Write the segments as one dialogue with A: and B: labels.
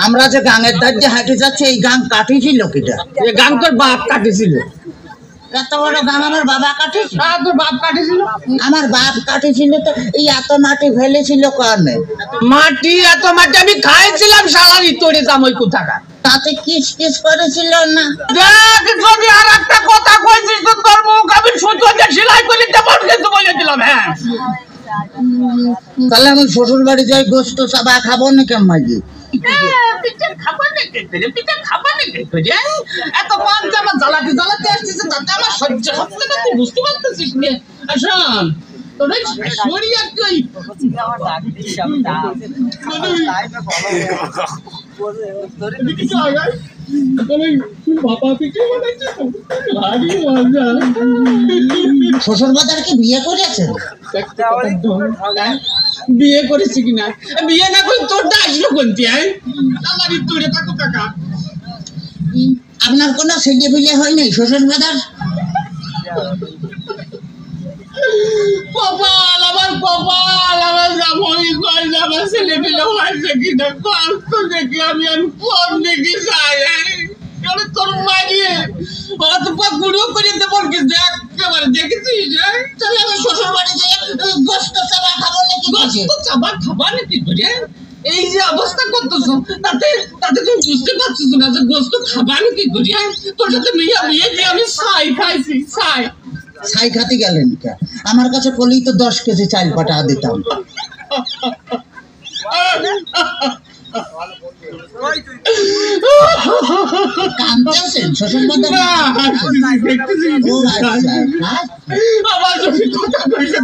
A: আমরা যে গাঙের ধার যে হাঁটে যাচ্ছে এই গাং কাটিছিল কিটা?
B: এই গাং তোর বাপ কাটিছিল।
A: এত বড় গাং আমার বাবা কাটিছিল?
B: তোর বাপ কাটিছিল?
A: আমার বাপ কাটিছিল তো এই এত মাটি ফেলেছিল কারণে।
B: মাটি এত মাটি আমি খাইছিলাম শালারি তোরে জামাই কোথাকার।
A: তাতে কিস কিস করেছিল না?
B: দেখ যদি আর একটা কথা কইছিস তো তোর মুখ আমি সুতোতে সেলাই করে তেমন কিছু বলে দিলাম। হ্যাঁ
A: তাহলে আমি শ্বশুর বাড়ি যাই গোস্ত চাবা খাবো না কেমন?
B: পিঠে খাবার নাকি পিঠে খাবার নাকি এত পান জামা জ্বালাতে জ্বালাতে আসতেছে তাতে আমার সহ্য হচ্ছে না, তুই বুঝতে পারতেছিস না? আসুন তোর শাশুড়ি আর তুই
A: শ্বশুর বাজারকে বিয়ে করেছেন?
B: বিয়ে করেছি কিনা? বিয়ে না করে তোরটা আসলো কোনটি? আমার তোরে কাকু কাকা
A: আপনার কোনো ছেলে বিলে হয় নাই শ্বশুর বাজার?
B: কপাল আমার কপাল আমার জামাই কর আমার ছেলে বিলে হয়েছে কিনা কষ্ট দেখি আমি আর কোন দিকে যাই। তোর মারিয়ে অতপা গুঁড়ো করে দেবো একেবারে দেখেছিস?
A: তাহলে আমি শ্বশুর বাড়ি যাই গোস্ত চাবা খাবো নাকি?
B: গোস্ত চাবা খাবার নাকি করে এই যে অবস্থা করতেছ তাতে তাতে তুমি বুঝতে পারছিস না যে গোস্ত খাবার কি করি? তোর সাথে মেয়ে বিয়ে দিয়ে আমি ছাই খাইছি ছাই।
A: ছাই খাতে গেলেন কে? আমার কাছে কলেই তো 10 কেজি চাল পাঠা দিতাম। কাঁদতেছেন শ্বশুর বাজার?
B: আমার যদি কথা কইছে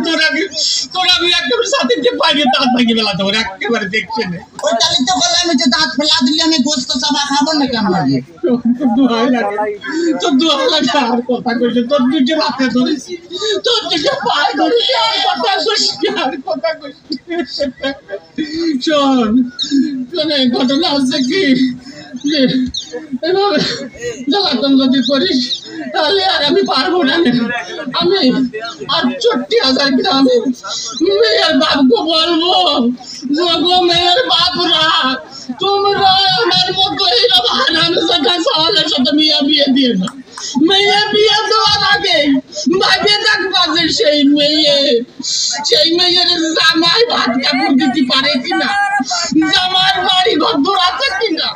B: তোর আমি একেবারে সাথে যে পাইনি দাঁত ভাঙিয়ে বেলা তোর একেবারে দেখছে না।
A: ওই তাহলে তো বললাম যে দাঁত ফেলা দিলে আমি গোস্ত চাবা খাবো না কেমন?
B: তোর দোয়া লাগে আর কথা কইছে তোর দুটো রাতে ধরেছি তোর দুটো পায়ে ধরেছি আর কথা কইছি আর কথা কইছি। শোন মানে ঘটনা হচ্ছে কি এভাবে জ্বালাতন যদি করিস তাহলে আর আমি পারবো না। আমি আর 64,000 গ্রামে মেয়ের বাপকে বলবো গো মেয়ের বাপরা তোমরা আমার মতো এইরকম হারামজাদা সাওয়ালের সাথে মেয়ে বিয়ে দিয়ে না। মেয়ে বিয়ে দেওয়ার আগে ভাবিয়ে দেখবা যে সেই মেয়ের জামাই ভাত কাপড় দিতে পারে কিনা, জামার বাড়ি ঘর আছে কিনা,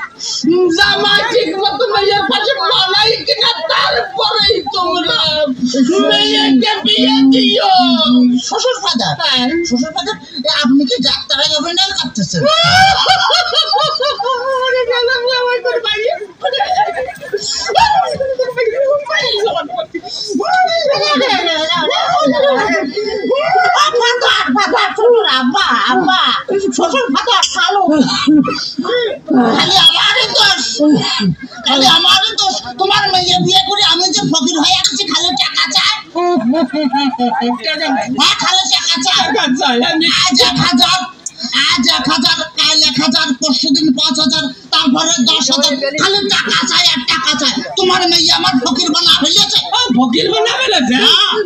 B: জামাই ঠিক মতো মেয়ের পাশে মানাই কিনা, তারপরেই তোমরা মেয়েকে বিয়ে দিও।
A: শ্বশুর ফাদার শ্বশুর ফাদার আপনি কি যাত্রা অভিনয় করতেছেন? তোমার মেয়ে বিয়ে করে আমি যে ফকির হয়ে আসছি খালি টাকা চাই। খালি টাকা চাই। আজ 1000 কাল 1000 পরশুদিন 5000 তারপরে 10,000 খালি টাকা চাই আর টাকা চাই। তোমার মেয়ে আমার ফকির বানা ফেলেছে।
B: ফকির বানা ফেলেছে?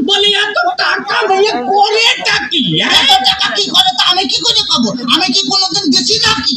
B: বলি এত টাকা মেয়ে করে কি?
A: এত টাকা কি করে তা আমি কি করে পাবো? আমি কি কোনোদিন দিছি নাকি?